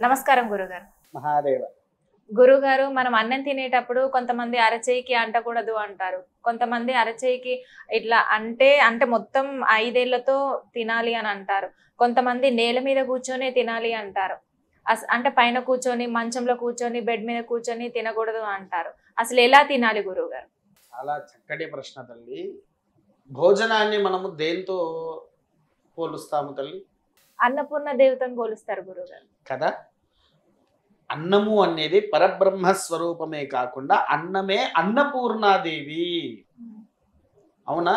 నమస్కారం గురుగారు. మహాదేవ. గురుగారు, మనం అన్నం తినేటప్పుడు కొంతమంది అరచేయికి అంటకూడదు అంటారు. కొంతమంది అరచేయికి ఇట్లా అంటే మొత్తం 5 ఏళ్లతో తినాలి అని అంటారు. కొంతమంది నేల మీద కూర్చొని తినాలి అంటారు. అంటే పైన కూర్చొని, మంచంలో కూర్చొని, బెడ్ మీద కూర్చొని తినకూడదు అంటారు. అసలు ఎలా తినాలి గురువుగారు? చాలా చక్కటి ప్రశ్న తల్లి. భోజనాన్ని మనము దేంతో పోలుస్తాము తల్లి? అన్నపూర్ణ దేవతను పోలుస్తారు గురువుగారు కదా. అన్నము అనేది పరబ్రహ్మ స్వరూపమే కాకుండా అన్నమే అన్నపూర్ణాదేవి. అవునా?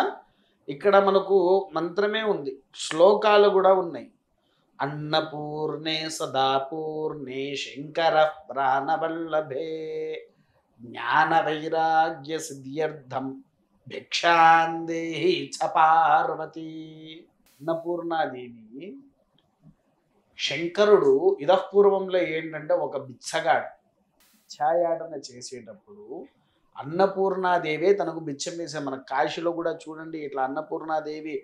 ఇక్కడ మనకు మంత్రమే ఉంది, శ్లోకాలు కూడా ఉన్నాయి. అన్నపూర్ణే సదాపూర్ణే శంకర ప్రాణవల్లభే జ్ఞాన వైరాగ్య సిద్ధ్యర్థం భిక్షాందేహి చ పార్వతి. అన్నపూర్ణాదేవి శంకరుడు ఇదపూర్వంలో ఏంటంటే ఒక బిచ్చగాడు ఛాయాటన చేసేటప్పుడు అన్నపూర్ణాదేవే తనకు బిచ్చం వేసే. మన కాశీలో కూడా చూడండి, ఇట్లా అన్నపూర్ణాదేవి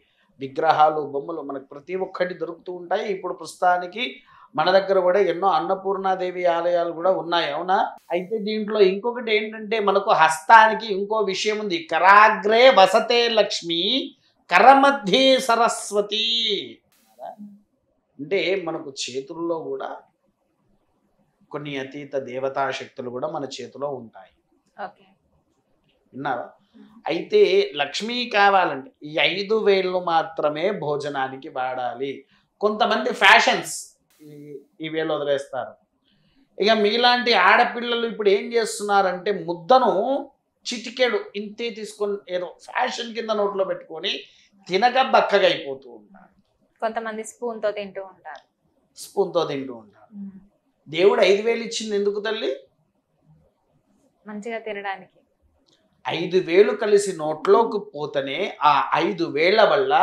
విగ్రహాలు, బొమ్మలు మనకు ప్రతి ఒక్కటి దొరుకుతూ ఉంటాయి. ఇప్పుడు ప్రస్తుతానికి మన దగ్గర కూడా ఎన్నో అన్నపూర్ణాదేవి ఆలయాలు కూడా ఉన్నాయి. అవునా? అయితే దీంట్లో ఇంకొకటి ఏంటంటే మనకు హస్తానికి ఇంకో విషయం ఉంది. కరాగ్రే వసతే లక్ష్మి కరమధ్యే సరస్వతి. అంటే మనకు చేతుల్లో కూడా కొన్ని అతీత దేవతా శక్తులు కూడా మన చేతిలో ఉంటాయి. విన్నావా? అయితే లక్ష్మి కావాలంటే ఈ 5 వేళ్ళు మాత్రమే భోజనానికి వాడాలి. కొంతమంది ఫ్యాషన్స్ ఈ వేళ్ళు వదిలేస్తారు. ఇక మీలాంటి ఆడపిల్లలు ఇప్పుడు ఏం చేస్తున్నారంటే ముద్దను చిటికెడు ఇంతే తీసుకొని ఏదో ఫ్యాషన్ కింద నోట్లో పెట్టుకొని తినక బక్కగా అయిపోతూ ఉంటారు. కొంతమంది స్పూన్తో తింటూ ఉంటారు. దేవుడు 5 వేలు ఇచ్చింది ఎందుకు తల్లి? మంచిగా తినడానికి. 5 వేలు కలిసి నోట్లోకి పోతేనే ఆ 5 వేళ్ల వల్ల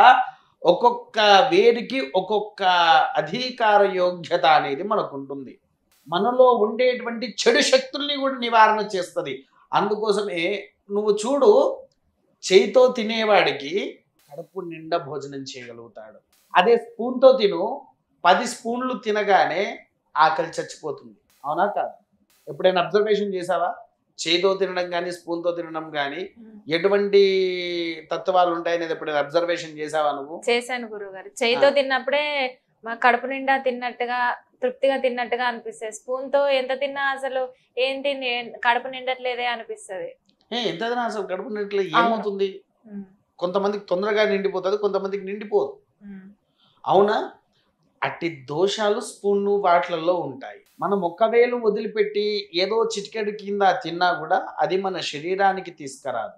ఒక్కొక్క వేరికి ఒక్కొక్క అధికార యోగ్యత అనేది మనకు ఉంటుంది. మనలో ఉండేటువంటి చెడు శక్తుల్ని కూడా నివారణ చేస్తుంది. అందుకోసమే నువ్వు చూడు, చేయితో తినేవాడికి కడుపు నిండా భోజనం చేయగలుగుతాడు. అదే స్పూన్తో తిను, 10 స్పూన్లు తినగానే ఆకలి చచ్చిపోతుంది. అవునా కాదు? ఎప్పుడైనా అబ్జర్వేషన్ చేసావా? చేయితో తినడం కానీ స్పూన్తో తినడం కానీ ఎటువంటి తత్వాలు ఉంటాయనేది ఎప్పుడైనా అబ్జర్వేషన్ చేసావా నువ్వు? చేశాను గురువుగారు. చేయితో తిన్నప్పుడే మా కడుపు నిండా తిన్నట్టుగా, తృప్తిగా తిన్నట్టుగా అనిపిస్తుంది. స్పూన్ తో ఎంత తిన్నా అసలు ఏంటి కడుపు నిండట్లేదే అనిపిస్తుంది. ఎంత తిన్నా అసలు కడుపు నిండట్లే ఏమవుతుంది? కొంతమందికి తొందరగా నిండిపోతుంది, కొంతమందికి నిండిపోదు. అవునా? అట్టి దోషాలు స్పూన్ వాటిలలో ఉంటాయి. మనం ఒక్క వేలు వదిలిపెట్టి ఏదో చిటికెడు కింద తిన్నా కూడా అది మన శరీరానికి తీసుకురాదు.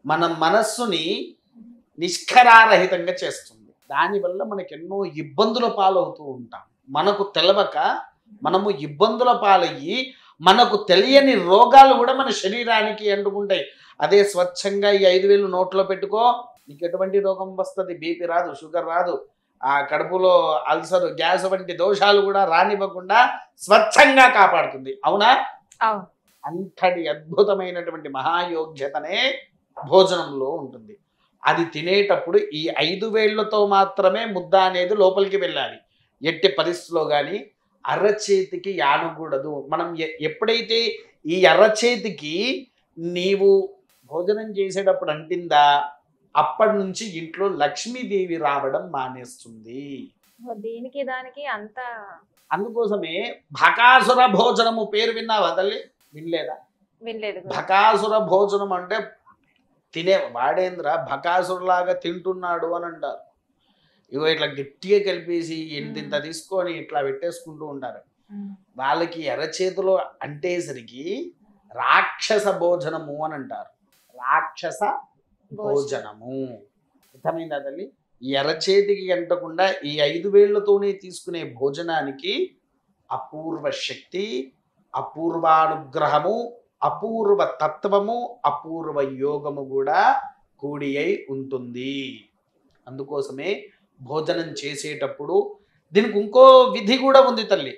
మన మనస్సుని నిష్కరారహితంగా చేస్తుంది. దానివల్ల మనకు ఎన్నో ఇబ్బందుల పాలవుతూ ఉంటాం. మనకు తెలవక మనము ఇబ్బందుల పాలయ్యి మనకు తెలియని రోగాలు కూడా మన శరీరానికి అంటుకుంటాయి. అదే స్వచ్ఛంగా ఈ 5 వేలు నోట్లో పెట్టుకో, నీకు ఎటువంటి రోగం వస్తుంది? బీపీ రాదు, షుగర్ రాదు, ఆ కడుపులో అల్సర్, గ్యాస్ వంటి దోషాలు కూడా రానివ్వకుండా స్వచ్ఛంగా కాపాడుతుంది. అవునా? అంతటి అద్భుతమైనటువంటి మహాయోగ్యతనే భోజనంలో ఉంటుంది. అది తినేటప్పుడు ఈ 5 వేళ్లతో మాత్రమే ముద్ద అనేది లోపలికి వెళ్ళాలి. ఎట్టి పరిస్థితిలో కానీ అరచేతికి యానకూడదు. మనం ఎప్పుడైతే ఈ అరచేతికి నీవు భోజనం చేసేటప్పుడు అంటిందా, అప్పటి నుంచి ఇంట్లో లక్ష్మీదేవి రావడం మానేస్తుంది. దీనికి దానికి అంత. అందుకోసమే బకాసుర భోజనము పేరు విన్నావా తల్లి? వినలేదా? వినలేదు. బకాసుర భోజనం అంటే తినే వాడేంద్ర బకాసురులాగా తింటున్నాడు అని అంటారు. ఇగో ఇట్లా గట్టిగా కలిపేసి ఇంత తీసుకొని ఇట్లా పెట్టేసుకుంటూ ఉంటారు. వాళ్ళకి ఎర్రచేతిలో అంటేసరికి రాక్షస భోజనము అని అంటారు. రాక్షస భోజనము. అర్థమైందా తల్లి? ఈ ఎర్రచేతికి అంటకుండా ఈ 5 వేళ్లతోనే తీసుకునే భోజనానికి అపూర్వ శక్తి, అపూర్వానుగ్రహము, అపూర్వ తత్వము, అపూర్వ యోగము కూడా కూడి అయి ఉంటుంది. అందుకోసమే భోజనం చేసేటప్పుడు దీనికి ఇంకో విధి కూడా ఉంది తల్లి.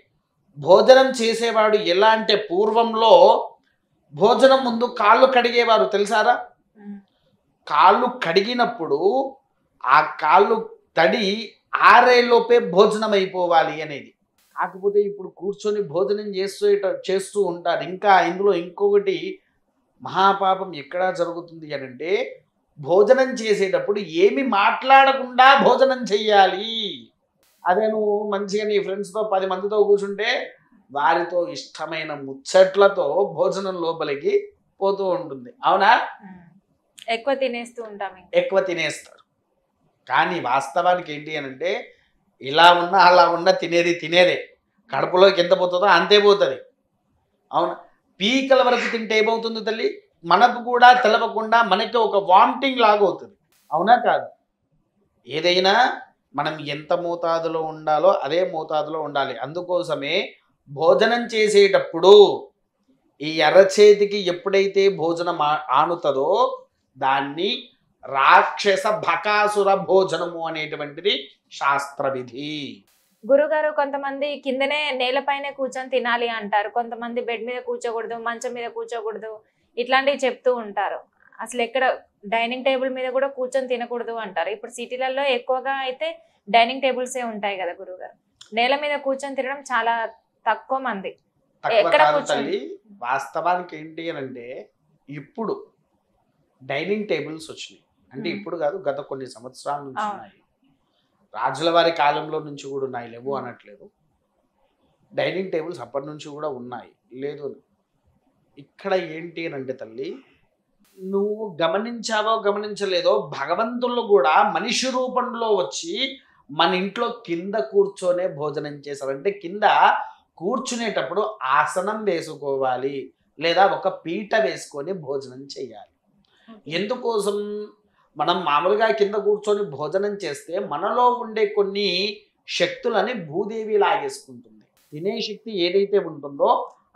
భోజనం చేసేవాడు ఎలా అంటే పూర్వంలో భోజనం ముందు కాళ్ళు కడిగేవారు, తెలుసారా? కాళ్ళు కడిగినప్పుడు ఆ కాళ్ళు తడి ఆరేలోపే భోజనం అయిపోవాలి అనేది. కాకపోతే ఇప్పుడు కూర్చొని భోజనం చేస్తూ ఉంటారు. ఇంకా ఇందులో ఇంకొకటి మహాపాపం ఎక్కడా జరుగుతుంది అని అంటే, భోజనం చేసేటప్పుడు ఏమి మాట్లాడకుండా భోజనం చెయ్యాలి. అదే నువ్వు మంచిగా నీ ఫ్రెండ్స్‌తో 10 మందితో కూర్చుంటే వారితో ఇష్టమైన ముచ్చట్లతో భోజనం లోపలికి పోతూ ఉంటుంది. అవునా? ఎక్కువ తినేస్తూ ఉంటాం ఇంకా. ఎక్కువ తినేస్తారు. కానీ వాస్తవానికి ఏంటి అనంటే, ఇలా ఉన్నా అలా ఉన్నా తినేదే. కడుపులోకి ఎంత పోతుందో అంతే పోతుంది. అవునా? పీకల వరకు తింటే ఏమవుతుంది తల్లి? మనకు కూడా తెలవకుండా మనకి ఒక వామిటింగ్ లాగా అవుతుంది. అవునా కాదు? ఏదైనా మనం ఎంత మోతాదులో ఉండాలో అదే మోతాదులో ఉండాలి. అందుకోసమే భోజనం చేసేటప్పుడు ఈ అరచేతికి ఎప్పుడైతే భోజనం ఆనుతుందో దాన్ని రాక్షస బకాసుర భోజనము అనేటువంటిది శాస్త్ర విధి. గురుగారు, కొంతమంది కిందనే నేలపైనే కూర్చొని తినాలి అంటారు, కొంతమంది బెడ్ మీద కూర్చోకూడదు, మంచం మీద కూర్చోకూడదు, ఇట్లాంటివి చెప్తూ ఉంటారు. అసలు ఎక్కడ డైనింగ్ టేబుల్ మీద కూడా కూర్చొని తినకూడదు అంటారు. ఇప్పుడు సిటీలలో ఎక్కువగా అయితే డైనింగ్ టేబుల్సే ఉంటాయి కదా గురుగారు. నేల మీద కూర్చొని తినడం చాలా తక్కువ మంది. తక్కువ ఎక్కడ కాదు కూర్చొని తల్లి. వాస్తవానికి ఏంటి అని అంటే, ఇప్పుడు డైనింగ్ టేబుల్స్ వచ్చినాయి. అంటే ఇప్పుడు కాదు, గత కొన్ని సంవత్సరాల నుంచి అవును. ఉన్నాయి. రాజుల వారి కాలంలో నుంచి కూడా ఉన్నాయి, లేవు అనట్లేదు. డైనింగ్ టేబుల్స్ అప్పటి నుంచి కూడా ఉన్నాయి, లేదు అని. ఇక్కడ ఏంటి అని అంటే తల్లి, నువ్వు గమనించావో గమనించలేదో, భగవంతుళ్ళు కూడా మనిషి రూపంలో వచ్చి మన ఇంట్లో కింద కూర్చొనే భోజనం చేశారంటే, కింద కూర్చునేటప్పుడు ఆసనం వేసుకోవాలి, లేదా ఒక పీట వేసుకొని భోజనం చేయాలి. ఎందుకోసం? మనం మామూలుగా కింద కూర్చొని భోజనం చేస్తే మనలో ఉండే కొన్ని శక్తులని భూదేవి లాగేసుకుంటుంది. తినే శక్తి ఏదైతే ఉంటుందో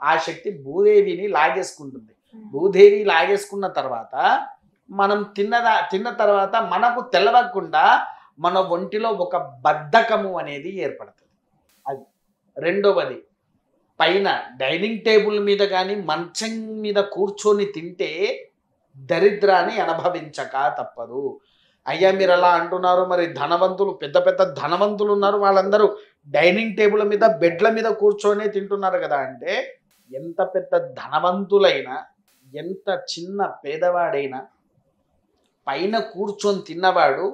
ఆ శక్తి భూదేవిని లాగేసుకుంటుంది. భూదేవి లాగేసుకున్న తర్వాత మనం తిన్న తర్వాత మనకు తెలవకుండా మన ఒంటిలో ఒక బద్ధకము అనేది ఏర్పడుతుంది. అది రెండవది. పైన డైనింగ్ టేబుల్ మీద కానీ మంచం మీద కూర్చొని తింటే దరిద్రాన్ని అనుభవించక తప్పదు. అయ్యా మీరు అలా అంటున్నారు, మరి ధనవంతులు, పెద్ద పెద్ద ధనవంతులు ఉన్నారు, వాళ్ళందరూ డైనింగ్ టేబుల్ మీద బెడ్ల మీద కూర్చొని తింటున్నారు కదా అంటే, ఎంత పెద్ద ధనవంతులైనా ఎంత చిన్న పేదవాడైనా పైన కూర్చొని తిన్నవాడు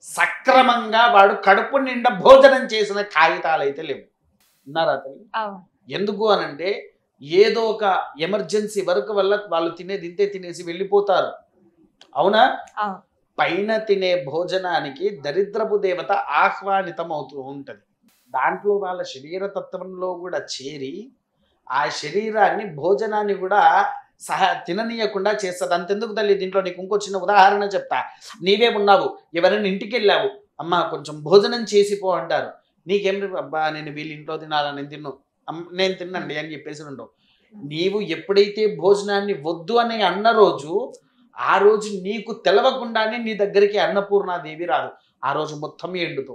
సక్రమంగా వాడు కడుపు నిండా భోజనం చేసిన కాగితాలు అయితే లేవు. ఉన్నారా తల్లి? ఎందుకు అనంటే, ఏదో ఒక ఎమర్జెన్సీ వర్క్ వల్ల వాళ్ళు తినేది ఇంతే తినేసి వెళ్ళిపోతారు. అవునా? పైన తినే భోజనానికి దరిద్రపు దేవత ఆహ్వానితం అవుతూ ఉంటుంది. దాంట్లో వాళ్ళ శరీర తత్వంలో కూడా చేరి ఆ శరీరాన్ని భోజనాన్ని కూడా తిననీయకుండా చేస్తుంది. అంతెందుకు తల్లి, దీంట్లో నీకు ఇంకో చిన్న ఉదాహరణ చెప్తా. నీవే ఉన్నావు, ఎవరైనా ఇంటికి వెళ్ళావు, అమ్మ కొంచెం భోజనం చేసిపో అంటారు. నీకేం, అబ్బా నేను వీళ్ళ ఇంట్లో తినాలా, నేను తిన్నండి అని చెప్పేసి ఉండవు. నీవు ఎప్పుడైతే భోజనాన్ని వద్దు అని అన్న రోజు, ఆ రోజు నీకు తెలవకుండానే నీ దగ్గరికి అన్నపూర్ణాదేవి రాదు. ఆ రోజు మొత్తం ఎండుతో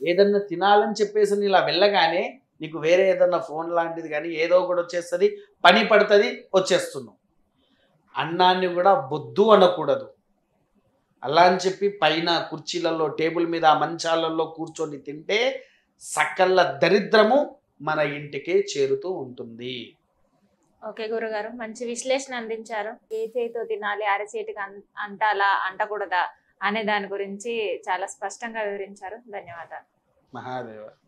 ఏదన్నా తినాలని చెప్పేసి ఇలా వెళ్ళగానే నీకు వేరే ఏదన్నా ఫోన్ లాంటిది కానీ ఏదో కూడా వచ్చేస్తుంది, పని పడుతుంది, వచ్చేస్తున్నావు. అన్నాన్ని కూడా వద్దు అనకూడదు. అలా అని చెప్పి పైన కుర్చీలలో, టేబుల్ మీద, మంచాలలో కూర్చొని తింటే సకల దరిద్రము మన ఇంటికే చేరుతూ ఉంటుంది. ఓకే గురుగారు, మంచి విశ్లేషణ అందించారు. ఏ చేతితో తినాలి, అరచేతికి అంటాలా అంటకూడదా అనే దాని గురించి చాలా స్పష్టంగా వివరించారు. ధన్యవాదాలు. మహాదేవ.